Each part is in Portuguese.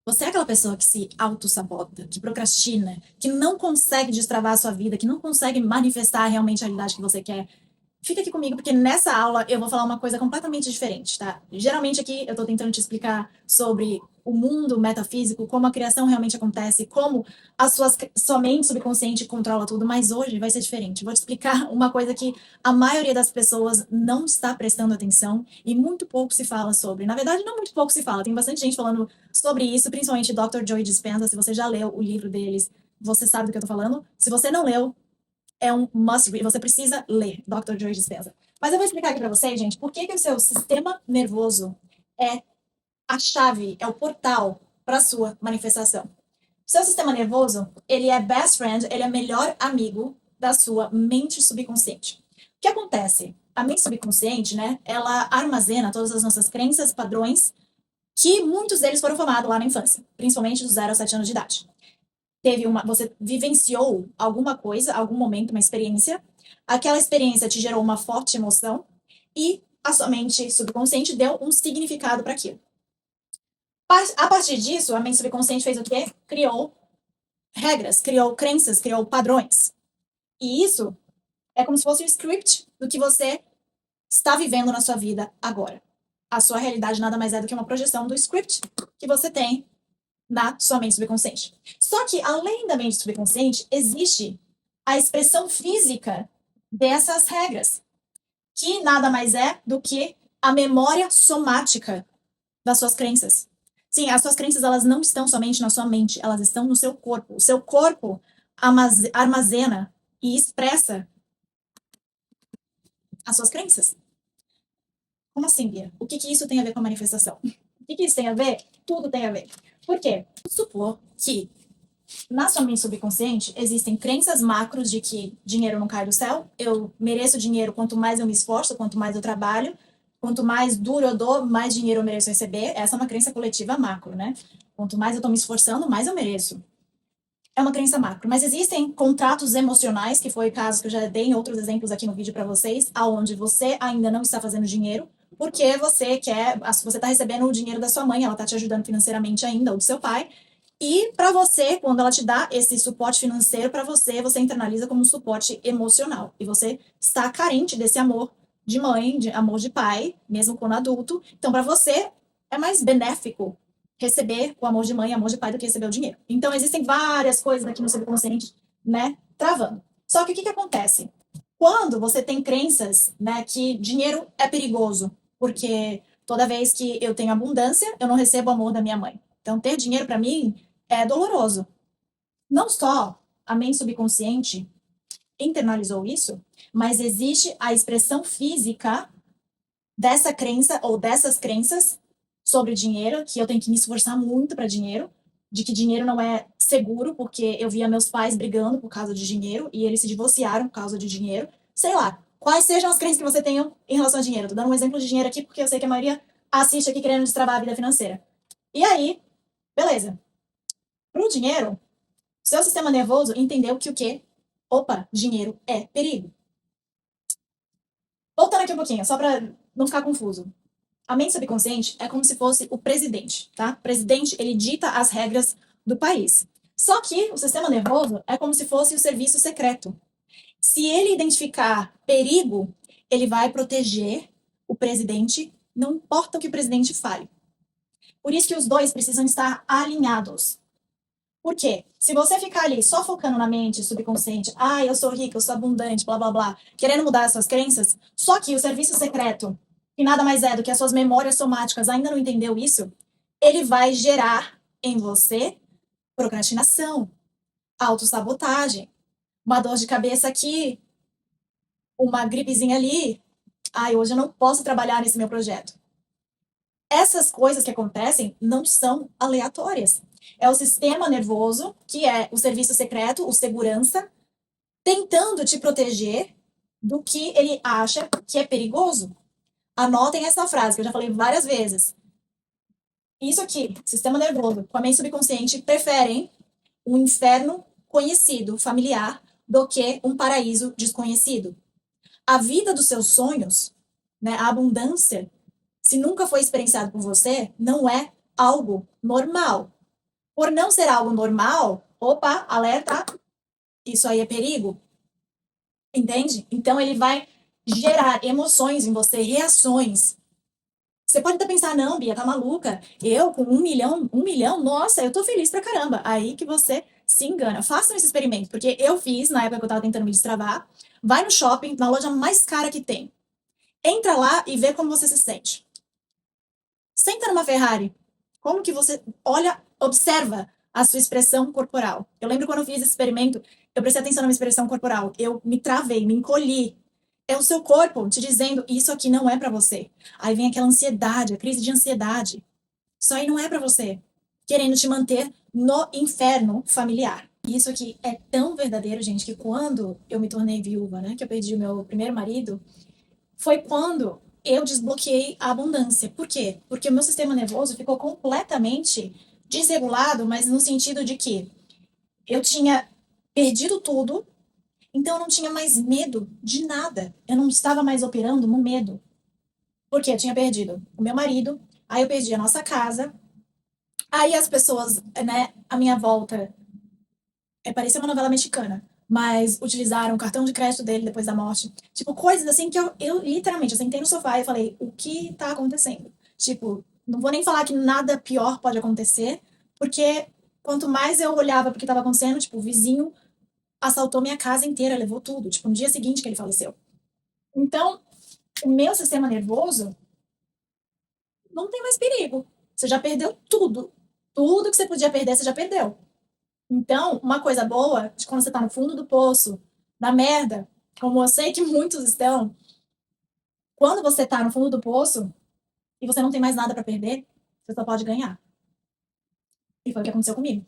Você é aquela pessoa que se auto-sabota, que procrastina, que não consegue destravar a sua vida, que não consegue manifestar realmente a realidade que você quer. Fica aqui comigo, porque nessa aula eu vou falar uma coisa completamente diferente, tá? Geralmente aqui eu tô tentando te explicar sobre o mundo metafísico, como a criação realmente acontece, como sua mente subconsciente controla tudo, mas hoje vai ser diferente. Vou te explicar uma coisa que a maioria das pessoas não está prestando atenção e muito pouco se fala sobre. Na verdade, não muito pouco se fala, tem bastante gente falando sobre isso, principalmente Dr. Joe Dispenza. Se você já leu o livro deles, você sabe do que eu tô falando. Se você não leu, é um must read, você precisa ler Dr. Joe Dispenza. Mas eu vou explicar aqui para vocês, gente, por que o seu sistema nervoso é a chave, é o portal para a sua manifestação. O seu sistema nervoso, ele é best friend, ele é melhor amigo da sua mente subconsciente. O que acontece? A mente subconsciente, né, ela armazena todas as nossas crenças, padrões, que muitos deles foram formados lá na infância, principalmente dos 0 aos 7 anos de idade. Você vivenciou alguma coisa, algum momento, uma experiência, aquela experiência te gerou uma forte emoção e a sua mente subconsciente deu um significado para aquilo. A partir disso, a mente subconsciente fez o quê? Criou regras, criou crenças, criou padrões. E isso é como se fosse um script do que você está vivendo na sua vida agora. A sua realidade nada mais é do que uma projeção do script que você tem na sua mente subconsciente. Só que, além da mente subconsciente, existe a expressão física dessas regras, que nada mais é do que a memória somática das suas crenças. Sim, as suas crenças, elas não estão somente na sua mente, elas estão no seu corpo. O seu corpo armazena e expressa as suas crenças. Como assim, Bia? O que isso tem a ver com a manifestação? O que isso tem a ver? Tudo tem a ver. Por quê? Vamos supor que na sua mente subconsciente existem crenças macros de que dinheiro não cai do céu, eu mereço dinheiro quanto mais eu me esforço, quanto mais eu trabalho, quanto mais duro eu dou, mais dinheiro eu mereço receber. Essa é uma crença coletiva macro, né? Quanto mais eu tô me esforçando, mais eu mereço. É uma crença macro, mas existem contratos emocionais, que foi o caso que eu já dei em outros exemplos aqui no vídeo para vocês, aonde você ainda não está fazendo dinheiro, porque você está recebendo o dinheiro da sua mãe, ela está te ajudando financeiramente ainda, ou do seu pai, e para você, quando ela te dá esse suporte financeiro para você, você internaliza como suporte emocional. E você está carente desse amor de mãe, de amor de pai, mesmo quando adulto. Então, para você, é mais benéfico receber o amor de mãe e amor de pai do que receber o dinheiro. Então, existem várias coisas aqui no subconsciente, né, travando. Só que o que acontece? Quando você tem crenças, né, que dinheiro é perigoso, porque toda vez que eu tenho abundância, eu não recebo o amor da minha mãe. Então, ter dinheiro para mim é doloroso. Não só a mente subconsciente internalizou isso, mas existe a expressão física dessa crença ou dessas crenças sobre dinheiro, que eu tenho que me esforçar muito para dinheiro, de que dinheiro não é seguro, porque eu via meus pais brigando por causa de dinheiro e eles se divorciaram por causa de dinheiro. Sei lá, quais sejam as crenças que você tenha em relação a dinheiro. Tô dando um exemplo de dinheiro aqui porque eu sei que a maioria assiste aqui querendo destravar a vida financeira. E aí, beleza. Pro dinheiro, seu sistema nervoso entendeu que o quê? Opa, dinheiro é perigo. Voltando aqui um pouquinho, só para não ficar confuso. A mente subconsciente é como se fosse o presidente, tá? O presidente, ele dita as regras do país. Só que o sistema nervoso é como se fosse o serviço secreto. Se ele identificar perigo, ele vai proteger o presidente, não importa o que o presidente fale. Por isso que os dois precisam estar alinhados. Por quê? Se você ficar ali só focando na mente subconsciente, eu sou rica, eu sou abundante, blá blá blá, querendo mudar as suas crenças, só que o serviço secreto, que nada mais é do que as suas memórias somáticas, ainda não entendeu isso, ele vai gerar em você procrastinação, autossabotagem, uma dor de cabeça aqui, uma gripezinha ali. Hoje eu não posso trabalhar nesse meu projeto. Essas coisas que acontecem não são aleatórias. É o sistema nervoso, que é o serviço secreto, o segurança, tentando te proteger do que ele acha que é perigoso. Anotem essa frase, que eu já falei várias vezes. Isso aqui, sistema nervoso, com a mente subconsciente, preferem um inferno conhecido, familiar, do que um paraíso desconhecido. A vida dos seus sonhos, né, a abundância, se nunca foi experienciado por você, não é algo normal. Por não ser algo normal, opa, alerta, isso aí é perigo. Entende? Então ele vai gerar emoções em você, reações. Você pode até pensar, não, Bia, tá maluca? Eu com um milhão, nossa, eu tô feliz pra caramba. Aí que você se engana. Façam esse experimento, porque eu fiz na época que eu tava tentando me destravar. Vai no shopping, na loja mais cara que tem. Entra lá e vê como você se sente. Senta numa Ferrari. Como que você olha, observa a sua expressão corporal. Eu lembro quando eu fiz esse experimento, eu prestei atenção na minha expressão corporal. Eu me travei, me encolhi. É o seu corpo te dizendo, isso aqui não é pra você. Aí vem aquela ansiedade, a crise de ansiedade. Isso aí não é pra você. Querendo te manter no inferno familiar. E isso aqui é tão verdadeiro, gente, que quando eu me tornei viúva, né, que eu perdi o meu primeiro marido, foi quando eu desbloqueei a abundância. Por quê? Porque o meu sistema nervoso ficou completamente desregulado, mas no sentido de que eu tinha perdido tudo, então eu não tinha mais medo de nada. Eu não estava mais operando no medo. Porque eu tinha perdido o meu marido, aí eu perdi a nossa casa, aí as pessoas, né, à minha volta, parecia uma novela mexicana, mas utilizaram o cartão de crédito dele depois da morte. Tipo, coisas assim que eu literalmente, eu sentei no sofá e falei, o que tá acontecendo? Tipo, não vou nem falar que nada pior pode acontecer, porque quanto mais eu olhava pro que tava acontecendo, tipo, o vizinho assaltou minha casa inteira, levou tudo, tipo, no dia seguinte que ele faleceu. Então, o meu sistema nervoso não tem mais perigo. Você já perdeu tudo. Tudo que você podia perder, você já perdeu. Então, uma coisa boa de quando você tá no fundo do poço, na merda, como eu sei que muitos estão, quando você tá no fundo do poço e você não tem mais nada para perder, você só pode ganhar. E foi o que aconteceu comigo.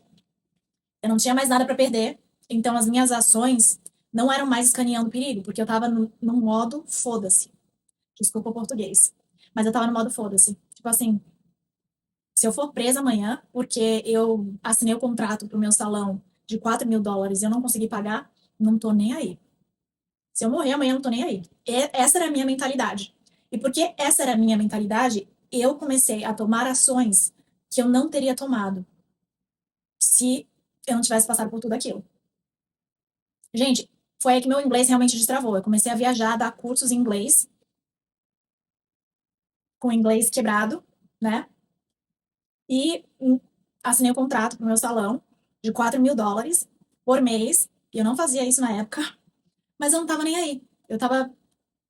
Eu não tinha mais nada para perder, então as minhas ações não eram mais escaneando perigo, porque eu tava no modo foda-se. Desculpa o português. Mas eu tava no modo foda-se. Tipo assim, se eu for presa amanhã, porque eu assinei o contrato pro meu salão de US$ 4.000 e eu não consegui pagar, não tô nem aí. Se eu morrer amanhã, eu não tô nem aí. Essa era a minha mentalidade. E porque essa era a minha mentalidade, eu comecei a tomar ações que eu não teria tomado se eu não tivesse passado por tudo aquilo. Gente, foi aí que meu inglês realmente destravou. Eu comecei a viajar, a dar cursos em inglês, com inglês quebrado, né? E assinei o contrato pro meu salão de US$ 4.000 por mês. E eu não fazia isso na época, mas eu não tava nem aí. Eu tava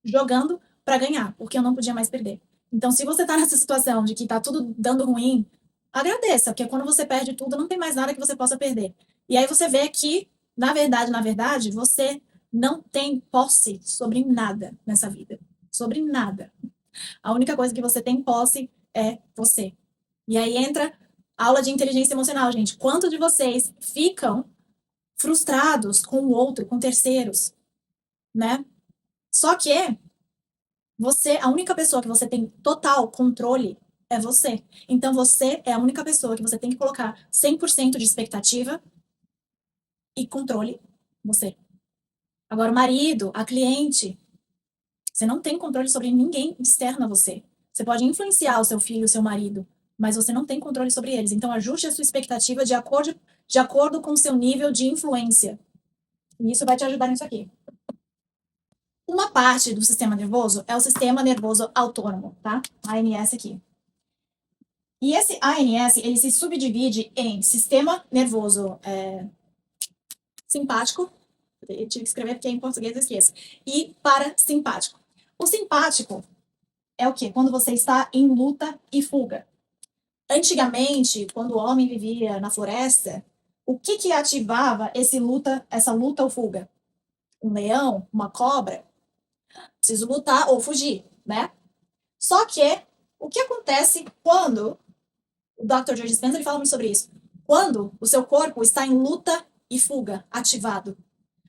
jogando para ganhar, porque eu não podia mais perder. Então, se você tá nessa situação de que tá tudo dando ruim, agradeça, porque quando você perde tudo, não tem mais nada que você possa perder. E aí você vê que, na verdade, você não tem posse sobre nada nessa vida. Sobre nada. A única coisa que você tem posse é você. E aí entra a aula de inteligência emocional, gente. Quantos de vocês ficam frustrados com o outro, com terceiros, né? Só que você, a única pessoa que você tem total controle é você. Então você é a única pessoa que você tem que colocar 100% de expectativa e controle você. Agora, o marido, a cliente, você não tem controle sobre ninguém externo a você. Você pode influenciar o seu filho, o seu marido, mas você não tem controle sobre eles. Então ajuste a sua expectativa de acordo com o seu nível de influência. E isso vai te ajudar nisso aqui. Uma parte do sistema nervoso é o sistema nervoso autônomo, tá? ANS aqui. E esse ANS, ele se subdivide em sistema nervoso simpático, eu tive que escrever porque em português eu esqueço, e parasimpático. O simpático é o quê? Quando você está em luta e fuga. Antigamente, quando o homem vivia na floresta, o que que ativava essa luta ou fuga? Um leão, uma cobra? Preciso lutar ou fugir, né? Só que o que acontece quando o Dr. Joe Dispenza ele fala muito sobre isso. Quando o seu corpo está em luta e fuga, ativado.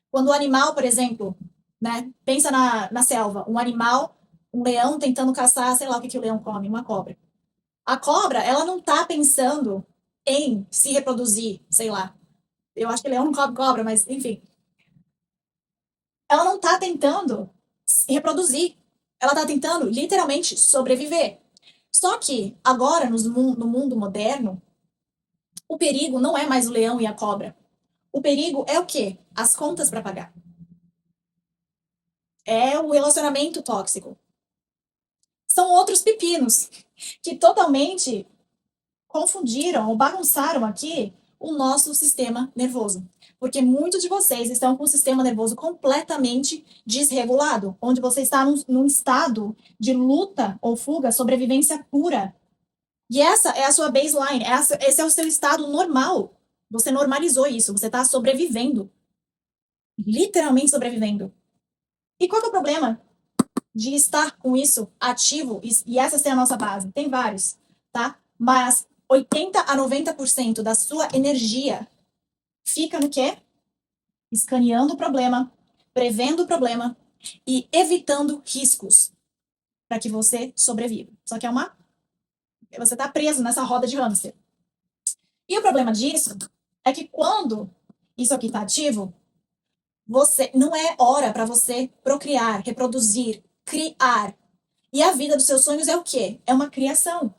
Quando o animal, por exemplo, né, pensa na selva, um animal, um leão tentando caçar, sei lá o que o leão come, uma cobra. A cobra, ela não está pensando em se reproduzir, sei lá. Eu acho que leão não come cobra, mas enfim. Ela não está tentando se reproduzir. Ela está tentando, literalmente, sobreviver. Só que, agora, no mundo moderno, O perigo não é mais o leão e a cobra. O perigo é o quê? As contas para pagar. É o relacionamento tóxico. São outros pepinos que totalmente confundiram ou bagunçaram aqui o nosso sistema nervoso. Porque muitos de vocês estão com o sistema nervoso completamente desregulado, onde você está num estado de luta ou fuga, sobrevivência pura. E essa é a sua baseline, esse é o seu estado normal. Você normalizou isso, você está sobrevivendo. Literalmente sobrevivendo. E qual que é o problema de estar com isso ativo e essa ser a nossa base? Tem vários, tá? Mas 80 a 90% da sua energia fica no quê? Escaneando o problema, prevendo o problema e evitando riscos para que você sobreviva. Só que você está preso nessa roda de hamster. E o problema disso é que quando isso aqui está ativo, você não é hora para você procriar, reproduzir, criar. E a vida dos seus sonhos é o quê? É uma criação.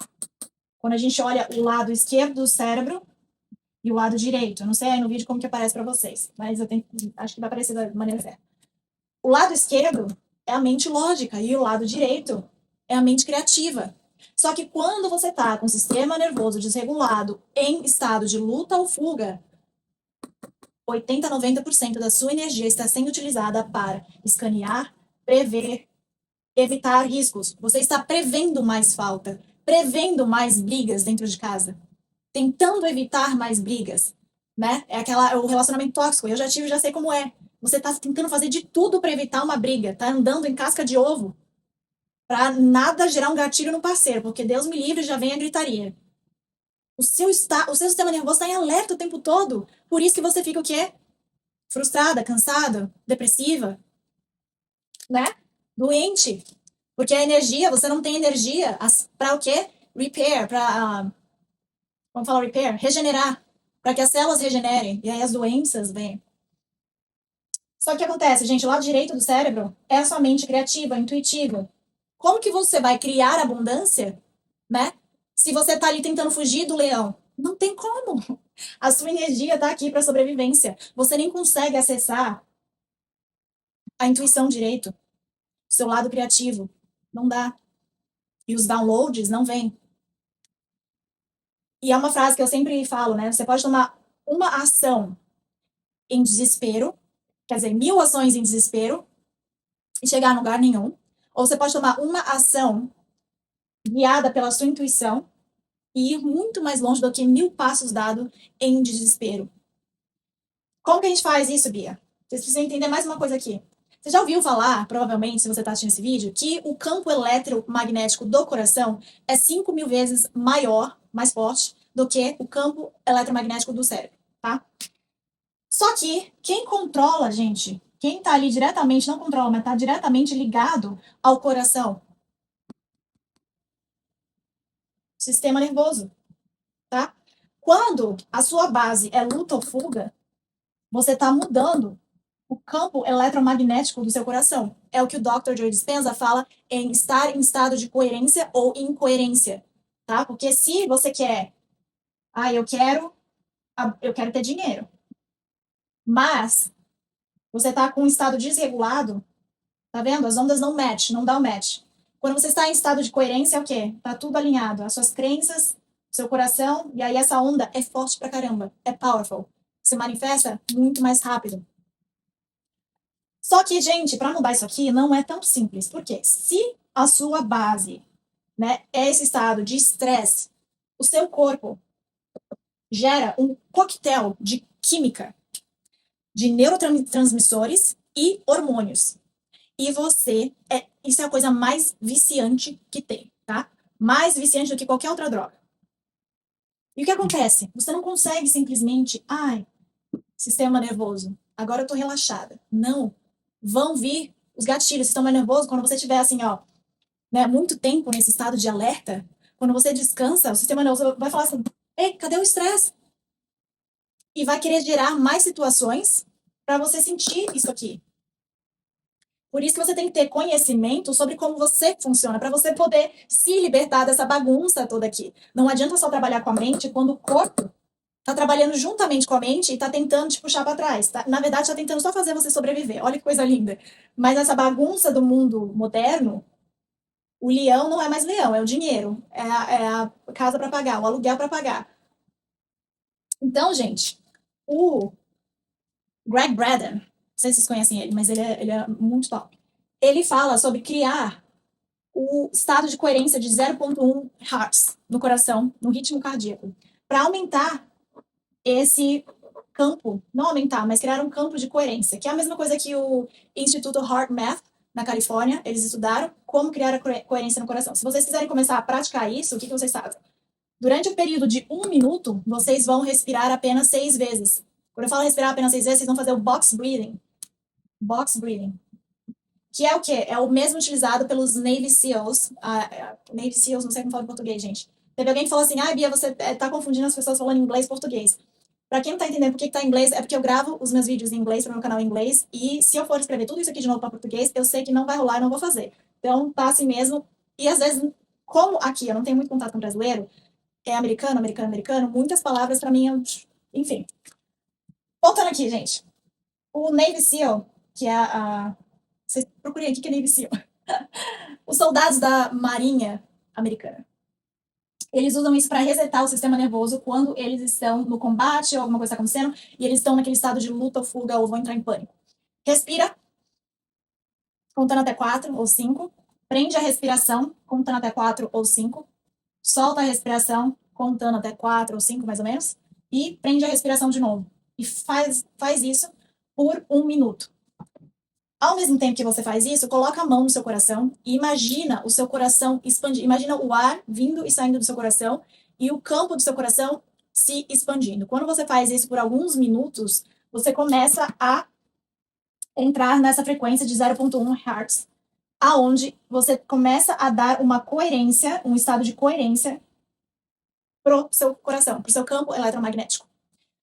Quando a gente olha o lado esquerdo do cérebro e o lado direito, eu não sei aí no vídeo como que aparece para vocês, mas acho que vai aparecer da maneira certa. O lado esquerdo é a mente lógica e o lado direito é a mente criativa. Só que quando você está com o sistema nervoso desregulado, em estado de luta ou fuga, 80 a 90% da sua energia está sendo utilizada para escanear, prever, evitar riscos. Você está prevendo mais falta, prevendo mais brigas dentro de casa, tentando evitar mais brigas, né? É o relacionamento tóxico. Eu já tive, já sei como é. Você está tentando fazer de tudo para evitar uma briga, tá andando em casca de ovo para nada gerar um gatilho no parceiro, porque Deus me livre, já vem a gritaria. O seu sistema nervoso está em alerta o tempo todo. Por isso que você fica o quê? Frustrada, cansada, depressiva, né? Doente. Porque a energia, você não tem energia para o quê? Repair, vamos falar repair? Regenerar. Para que as células regenerem. E aí as doenças vêm. Só que o que acontece, gente? O lado direito do cérebro é a sua mente criativa, intuitiva. Como que você vai criar abundância, né? Se você tá ali tentando fugir do leão? Não tem como. A sua energia tá aqui para sobrevivência. Você nem consegue acessar a intuição direito, seu lado criativo. Não dá. E os downloads não vêm. E é uma frase que eu sempre falo, né? Você pode tomar uma ação em desespero, quer dizer, 1000 ações em desespero e chegar a lugar nenhum. Ou você pode tomar uma ação guiada pela sua intuição e ir muito mais longe do que 1000 passos dados em desespero. Como que a gente faz isso, Bia? Vocês precisam entender mais uma coisa aqui. Você já ouviu falar, provavelmente, se você está assistindo esse vídeo, que o campo eletromagnético do coração é 5.000 vezes maior, mais forte, do que o campo eletromagnético do cérebro, tá? Só que quem controla, gente, quem está ali diretamente, não controla, mas está diretamente ligado ao coração, sistema nervoso, tá? Quando a sua base é luta ou fuga, você está mudando o campo eletromagnético do seu coração. É o que o Dr. Joe Dispenza fala em estar em estado de coerência ou incoerência, tá? Porque se você quer, eu quero ter dinheiro, mas você está com um estado desregulado, tá vendo? As ondas não match, não dá o match. Quando você está em estado de coerência, é o quê? Tá tudo alinhado, as suas crenças, seu coração, e aí essa onda é forte pra caramba, é powerful. Se manifesta muito mais rápido. Só que, gente, para mudar isso aqui não é tão simples. Porque se a sua base, né, é esse estado de estresse, o seu corpo gera um coquetel de química, de neurotransmissores e hormônios. E isso é a coisa mais viciante que tem, tá? Mais viciante do que qualquer outra droga. E o que acontece? Você não consegue simplesmente, sistema nervoso, agora eu tô relaxada. Não. Vão vir os gatilhos, sistema nervoso, quando você estiver assim, ó, né, muito tempo nesse estado de alerta, quando você descansa, o sistema nervoso vai falar assim, ei, cadê o estresse? E vai querer gerar mais situações para você sentir isso aqui. Por isso que você tem que ter conhecimento sobre como você funciona, para você poder se libertar dessa bagunça toda aqui. Não adianta só trabalhar com a mente quando o corpo tá trabalhando juntamente com a mente e tá tentando te puxar para trás. Tá? Na verdade, tá tentando só fazer você sobreviver. Olha que coisa linda. Mas essa bagunça do mundo moderno, o leão não é mais leão, é o dinheiro, é a casa para pagar, o aluguel para pagar. Então, gente, o Greg Braden, não sei se vocês conhecem ele, mas ele é muito top. Ele fala sobre criar o estado de coerência de 0,1 Hz no coração, no ritmo cardíaco, para aumentar esse campo, não aumentar, mas criar um campo de coerência, que é a mesma coisa que o Instituto HeartMath, na Califórnia, eles estudaram como criar a coerência no coração. Se vocês quiserem começar a praticar isso, o que vocês fazem? Durante o período de 1 minuto, vocês vão respirar apenas 6 vezes. Quando eu falo respirar apenas 6 vezes, vocês vão fazer o box breathing. Box breathing. Que é o quê? É o mesmo utilizado pelos Navy SEALs. Navy SEALs, não sei como fala em português, gente. Teve alguém que falou assim, Bia, você tá confundindo as pessoas falando inglês e português. Pra quem não tá entendendo por que tá em inglês, é porque eu gravo os meus vídeos em inglês pro meu canal em inglês, e se eu for escrever tudo isso aqui de novo para português, eu sei que não vai rolar e não vou fazer. Então, tá assim mesmo. E às vezes, como aqui eu não tenho muito contato com brasileiro, é americano, americano, americano, muitas palavras pra mim, enfim. Voltando aqui, gente. O Navy SEAL, que é vocês procurem aqui que é Navy SEAL. Os soldados da Marinha Americana. Eles usam isso para resetar o sistema nervoso quando eles estão no combate ou alguma coisa está acontecendo e eles estão naquele estado de luta ou fuga ou vão entrar em pânico. Respira, contando até 4 ou 5. Prende a respiração, contando até 4 ou 5. Solta a respiração, contando até 4 ou 5, mais ou menos. E prende a respiração de novo. E faz isso por 1 minuto. Ao mesmo tempo que você faz isso, coloca a mão no seu coração e imagina o seu coração expandir. Imagina o ar vindo e saindo do seu coração e o campo do seu coração se expandindo. Quando você faz isso por alguns minutos, você começa a entrar nessa frequência de 0,1 Hz, aonde você começa a dar uma coerência, um estado de coerência pro seu coração, pro seu campo eletromagnético.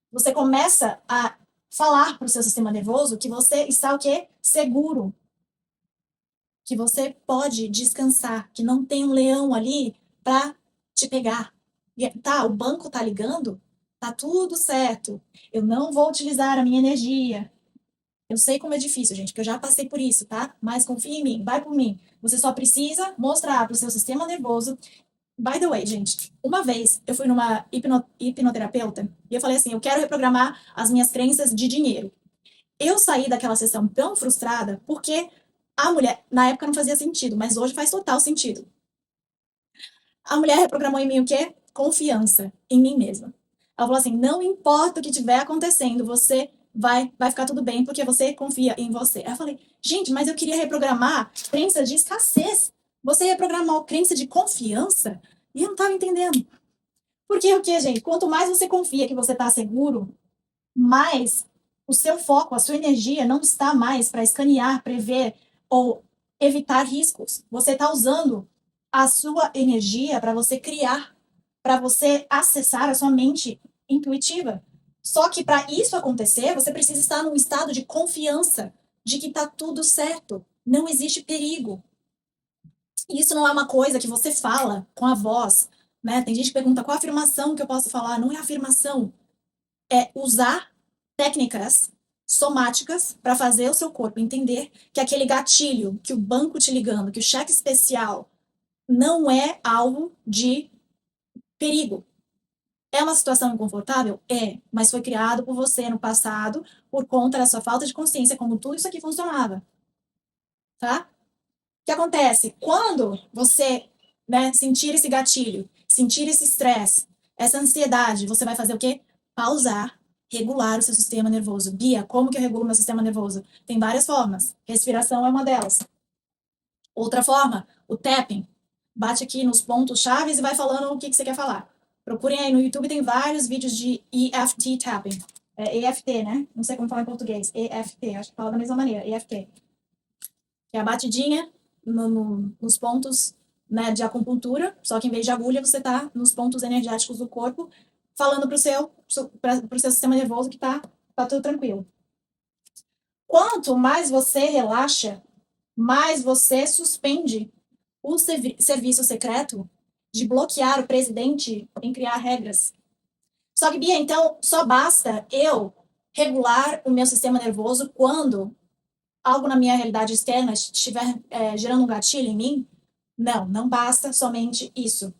Você começa a falar para o seu sistema nervoso que você está o quê? Seguro. Que você pode descansar, que não tem um leão ali para te pegar. E, tá, o banco tá ligando, tá tudo certo. Eu não vou utilizar a minha energia. Eu sei como é difícil, gente, porque eu já passei por isso, tá? Mas confia em mim, vai por mim. Você só precisa mostrar para o seu sistema nervoso. By the way, gente, uma vez eu fui numa hipnoterapeuta e eu falei assim, eu quero reprogramar as minhas crenças de dinheiro. Eu saí daquela sessão tão frustrada porque a mulher, na época não fazia sentido, mas hoje faz total sentido. A mulher reprogramou em mim o quê? Confiança em mim mesma. Ela falou assim, não importa o que estiver acontecendo, você vai ficar tudo bem porque você confia em você. Aí eu falei, gente, mas eu queria reprogramar crença de escassez. Você reprogramou crença de confiança? E eu não estava entendendo. Porque o que, gente? Quanto mais você confia que você está seguro, mais o seu foco, a sua energia não está mais para escanear, prever ou evitar riscos. Você está usando a sua energia para você criar, para você acessar a sua mente intuitiva. Só que para isso acontecer, você precisa estar num estado de confiança de que está tudo certo, não existe perigo. Isso não é uma coisa que você fala com a voz, né? Tem gente que pergunta qual afirmação que eu posso falar. Não é afirmação, é usar técnicas somáticas para fazer o seu corpo entender que aquele gatilho, que o banco te ligando, que o cheque especial não é algo de perigo. É uma situação inconfortável? É, mas foi criado por você no passado por conta da sua falta de consciência como tudo isso aqui funcionava. Tá? O que acontece? Quando você, né, sentir esse gatilho, sentir esse estresse, essa ansiedade, você vai fazer o quê? Pausar, regular o seu sistema nervoso. Bia, como que eu regulo meu sistema nervoso? Tem várias formas. Respiração é uma delas. Outra forma, o tapping. Bate aqui nos pontos chaves e vai falando o que você quer falar. Procurem aí no YouTube, tem vários vídeos de EFT tapping. É EFT, né? Não sei como falar em português. EFT, acho que fala da mesma maneira. EFT. Que é a batidinha nos pontos, né, de acupuntura, só que em vez de agulha, você tá nos pontos energéticos do corpo, falando pro seu sistema nervoso que tá tudo tranquilo. Quanto mais você relaxa, mais você suspende o serviço secreto de bloquear o presidente em criar regras. Só que, Bia, então, só basta eu regular o meu sistema nervoso quando algo na minha realidade externa estiver gerando um gatilho em mim? Não, não basta somente isso.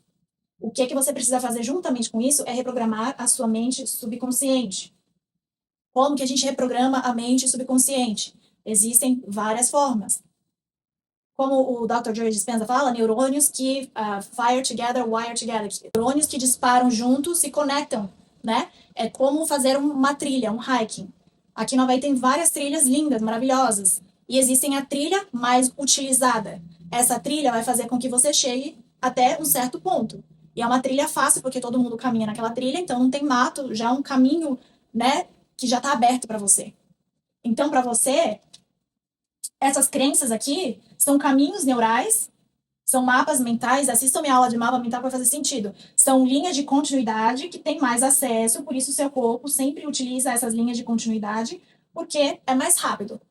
O que você precisa fazer juntamente com isso é reprogramar a sua mente subconsciente. Como que a gente reprograma a mente subconsciente? Existem várias formas. Como o Dr. Joe Dispenza fala, neurônios que fire together, wire together. Neurônios que disparam juntos se conectam, né? É como fazer uma trilha, um hiking. Aqui no Havaí tem várias trilhas lindas, maravilhosas. E existem a trilha mais utilizada. Essa trilha vai fazer com que você chegue até um certo ponto. E é uma trilha fácil, porque todo mundo caminha naquela trilha, então não tem mato, já é um caminho, né, que já está aberto para você. Então, para você, essas crenças aqui são caminhos neurais, são mapas mentais. Assistam minha aula de mapa mental para fazer sentido. São linhas de continuidade que tem mais acesso, por isso o seu corpo sempre utiliza essas linhas de continuidade, porque é mais rápido.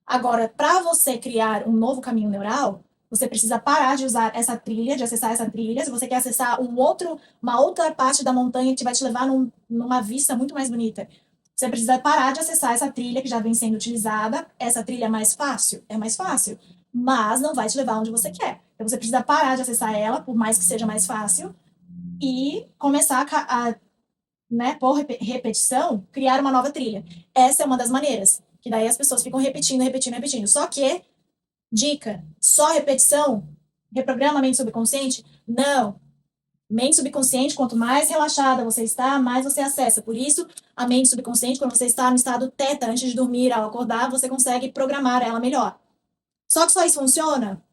Agora, para você criar um novo caminho neural, você precisa parar de usar essa trilha, de acessar essa trilha. Se você quer acessar uma outra parte da montanha que vai te levar numa vista muito mais bonita, você precisa parar de acessar essa trilha que já vem sendo utilizada. Essa trilha é mais fácil? É mais fácil, mas não vai te levar onde você quer. Então você precisa parar de acessar ela, por mais que seja mais fácil, e começar né, por repetição, criar uma nova trilha. Essa é uma das maneiras. Que daí as pessoas ficam repetindo, repetindo, repetindo. Só que, dica, só repetição reprograma a mente subconsciente? Não. Mente subconsciente, quanto mais relaxada você está, mais você acessa. Por isso, a mente subconsciente, quando você está no estado teta, antes de dormir, ao acordar, você consegue programar ela melhor. Só que só isso funciona?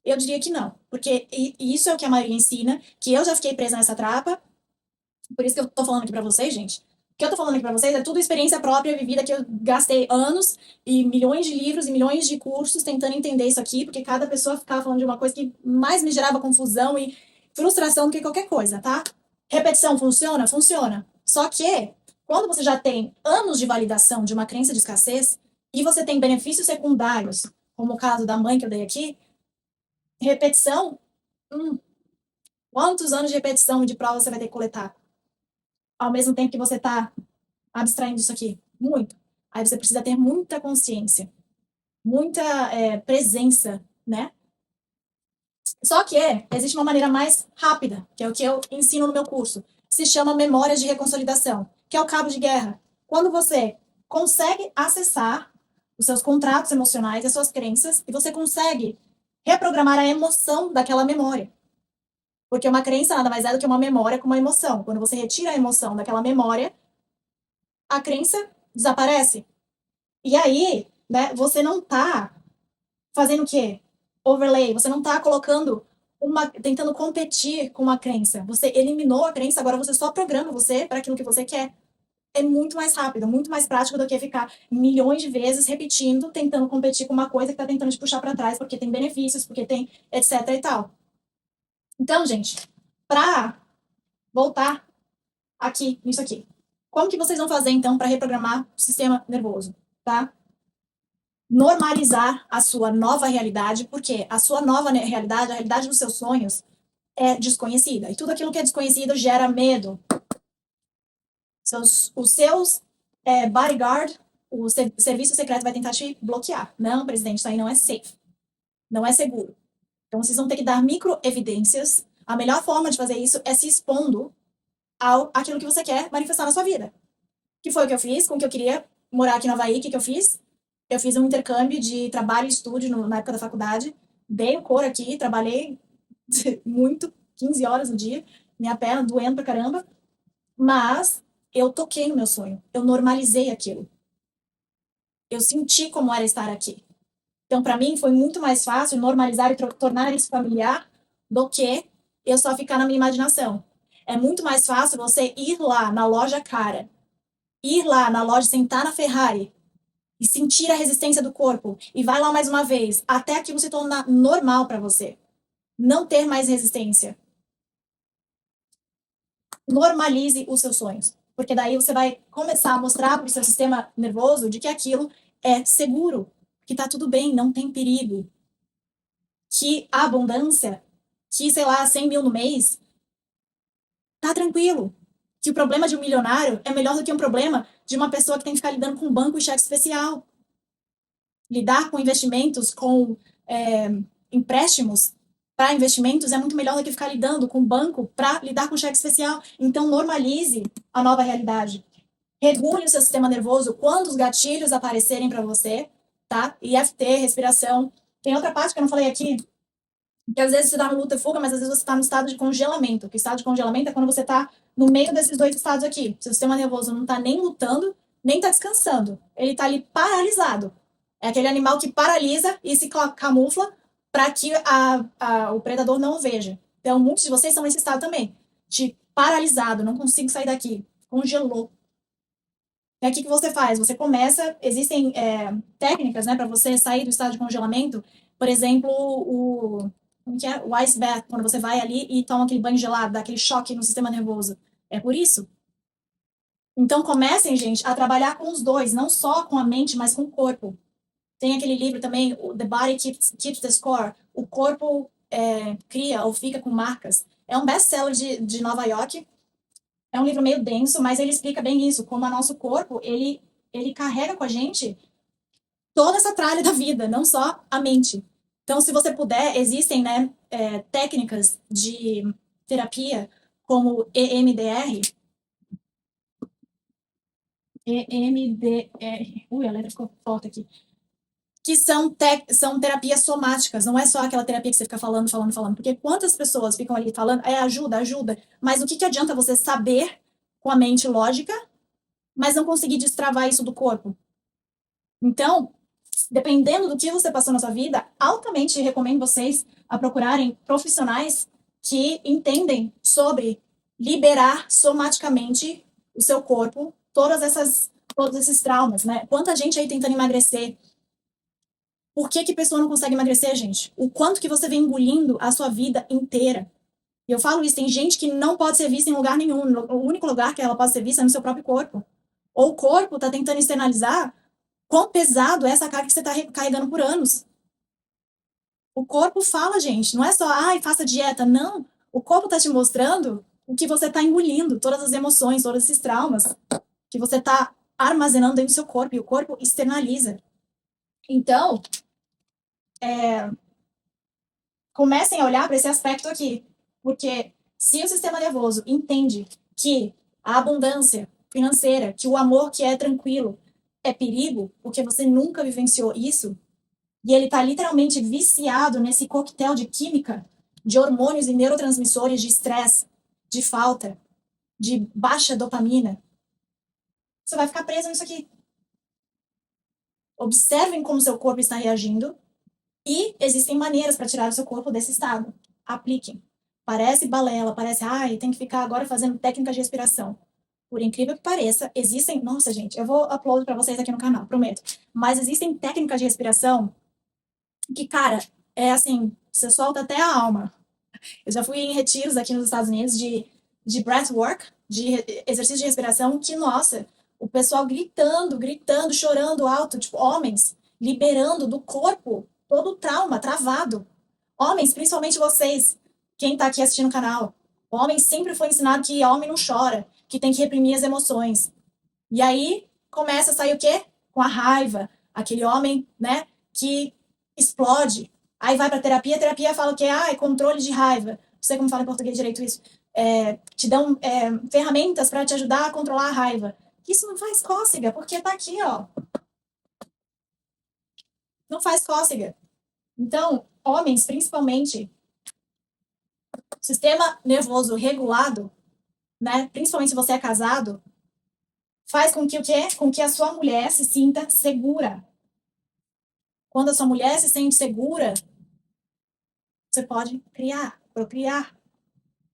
Eu diria que não. Porque isso é o que a maioria ensina, que eu já fiquei presa nessa trapa. Por isso que eu tô falando aqui pra vocês, gente. O que eu tô falando aqui pra vocês é tudo experiência própria vivida, que eu gastei anos e milhões de livros e milhões de cursos tentando entender isso aqui, porque cada pessoa ficava falando de uma coisa que mais me gerava confusão e frustração do que qualquer coisa, tá? Repetição funciona? Funciona. Só que, quando você já tem anos de validação de uma crença de escassez e você tem benefícios secundários, como o caso da mãe que eu dei aqui, repetição, quantos anos de repetição de prova você vai ter que coletar? Ao mesmo tempo que você está abstraindo isso aqui? Muito. Aí você precisa ter muita consciência, muita presença, né? Só que existe uma maneira mais rápida, que é o que eu ensino no meu curso. Se chama memórias de reconsolidação, que é o cabo de guerra. Quando você consegue acessar os seus contratos emocionais, as suas crenças, e você consegue reprogramar a emoção daquela memória. Porque uma crença nada mais é do que uma memória com uma emoção. Quando você retira a emoção daquela memória, a crença desaparece. E aí, né, você não tá fazendo o quê? Overlay. Você não tá colocando tentando competir com uma crença. Você eliminou a crença, agora você só programa você para aquilo que você quer. É muito mais rápido, muito mais prático do que ficar milhões de vezes repetindo, tentando competir com uma coisa que tá tentando te puxar para trás, porque tem benefícios, porque tem etc e tal. Então, gente, para voltar aqui nisso aqui. Como que vocês vão fazer, então, para reprogramar o sistema nervoso, tá? Normalizar a sua nova realidade, porque a sua nova realidade, a realidade dos seus sonhos, é desconhecida. E tudo aquilo que é desconhecido gera medo. Os seus bodyguard, o serviço secreto vai tentar te bloquear. Não, presidente, isso aí não é safe. Não é seguro. Então, vocês vão ter que dar microevidências. A melhor forma de fazer isso é se expondo aquilo que você quer manifestar na sua vida. Que foi o que eu fiz, com o que eu queria morar aqui no Havaí. O que eu fiz? Eu fiz um intercâmbio de trabalho e estúdio na época da faculdade. Dei o couro aqui, trabalhei muito, 15 horas no dia, minha perna doendo pra caramba. Mas eu toquei no meu sonho. Eu normalizei aquilo. Eu senti como era estar aqui. Então, para mim, foi muito mais fácil normalizar e tornar isso familiar do que eu só ficar na minha imaginação. É muito mais fácil você ir lá na loja cara, ir lá na loja, sentar na Ferrari e sentir a resistência do corpo. E vai lá mais uma vez, até aquilo se tornar normal para você. Não ter mais resistência. Normalize os seus sonhos. Porque daí você vai começar a mostrar para o seu sistema nervoso de que aquilo é seguro, que tá tudo bem, não tem perigo. Que a abundância, que, sei lá, 100 mil no mês, tá tranquilo. que o problema de um milionário é melhor do que um problema de uma pessoa que tem que ficar lidando com banco e cheque especial. Lidar com investimentos, com empréstimos para investimentos é muito melhor do que ficar lidando com banco para lidar com cheque especial. Então, normalize a nova realidade. Regule o seu sistema nervoso quando os gatilhos aparecerem para você, tá? IFT, respiração. Tem outra parte que eu não falei aqui, que às vezes você está no luta e fuga, mas às vezes você está no estado de congelamento. Que o estado de congelamento é quando você está no meio desses dois estados aqui. Seu sistema nervoso não está nem lutando, nem está descansando. Ele está ali paralisado. É aquele animal que paralisa e se camufla para que o predador não o veja. Então, muitos de vocês são nesse estado também. De paralisado, não consigo sair daqui. Congelou. E aí, o que você faz? Você começa, existem técnicas, né, para você sair do estado de congelamento. Por exemplo, o ice bath, quando você vai ali e toma aquele banho gelado, dá aquele choque no sistema nervoso. É por isso. Então, comecem, gente, a trabalhar com os dois, não só com a mente, mas com o corpo. Tem aquele livro também, The Body Keeps the Score. O corpo cria ou fica com marcas. É um best-seller de Nova York. É um livro meio denso, mas ele explica bem isso, como o nosso corpo, ele carrega com a gente toda essa tralha da vida, não só a mente. Então, se você puder, existem, né, técnicas de terapia, como EMDR. EMDR. Ui, a letra ficou forte aqui. Que são terapias somáticas, não é só aquela terapia que você fica falando. Porque quantas pessoas ficam ali falando, ajuda, mas o que adianta você saber com a mente lógica, mas não conseguir destravar isso do corpo? Então, dependendo do que você passou na sua vida, altamente recomendo vocês a procurarem profissionais que entendem sobre liberar somaticamente o seu corpo, todos esses traumas, né? Quanta gente aí tentando emagrecer. Por que pessoa não consegue emagrecer, gente? O quanto que você vem engolindo a sua vida inteira. Eu falo isso, tem gente que não pode ser vista em lugar nenhum. O único lugar que ela pode ser vista é no seu próprio corpo. Ou o corpo está tentando externalizar quão pesado é essa carga que você está carregando por anos. O corpo fala, gente, não é só, faça dieta. Não. O corpo está te mostrando o que você está engolindo, todas as emoções, todos esses traumas que você está armazenando dentro do seu corpo, e o corpo externaliza. Então, comecem a olhar para esse aspecto aqui, porque se o sistema nervoso entende que a abundância financeira, que o amor que é tranquilo é perigo, porque você nunca vivenciou isso, e ele está literalmente viciado nesse coquetel de química, de hormônios e neurotransmissores de estresse, de falta, de baixa dopamina, você vai ficar preso nisso aqui. Observem como seu corpo está reagindo, e existem maneiras para tirar o seu corpo desse estado. Apliquem. Parece balela, parece, tem que ficar agora fazendo técnicas de respiração. Por incrível que pareça, existem... Nossa, gente, eu vou upload para vocês aqui no canal, prometo. Mas existem técnicas de respiração que, cara, é assim, você solta até a alma. Eu já fui em retiros aqui nos Estados Unidos de breathwork, de exercício de respiração, que, nossa, o pessoal gritando, chorando alto, tipo, homens liberando do corpo todo o trauma travado. Homens, principalmente vocês, quem tá aqui assistindo o canal, homem sempre foi ensinado que homem não chora, que tem que reprimir as emoções. E aí começa a sair o quê? Com a raiva, aquele homem, né, que explode. Aí vai pra terapia, a terapia fala o quê? Controle de raiva. Não sei como fala em português direito isso. Te dão ferramentas para te ajudar a controlar a raiva. Isso não faz cócega, porque tá aqui, ó. Não faz cócega. Então, homens, principalmente, sistema nervoso regulado, né? Principalmente se você é casado, faz com que o quê? Com que a sua mulher se sinta segura. Quando a sua mulher se sente segura, você pode procriar.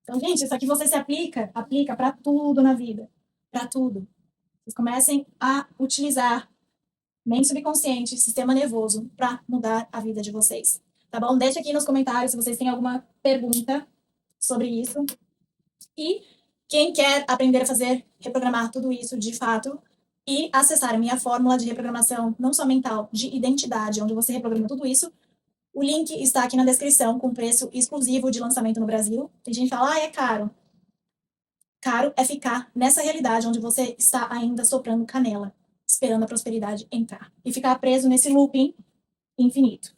Então, gente, isso aqui você se aplica para tudo na vida, para tudo. Vocês comecem a utilizar mente subconsciente, sistema nervoso, para mudar a vida de vocês. Tá bom? Deixa aqui nos comentários se vocês têm alguma pergunta sobre isso. E quem quer aprender a reprogramar tudo isso de fato e acessar a minha fórmula de reprogramação, não só mental, de identidade, onde você reprograma tudo isso, o link está aqui na descrição com preço exclusivo de lançamento no Brasil. Tem gente que fala, é caro. Caro é ficar nessa realidade onde você está ainda soprando canela, esperando a prosperidade entrar. E ficar preso nesse looping infinito.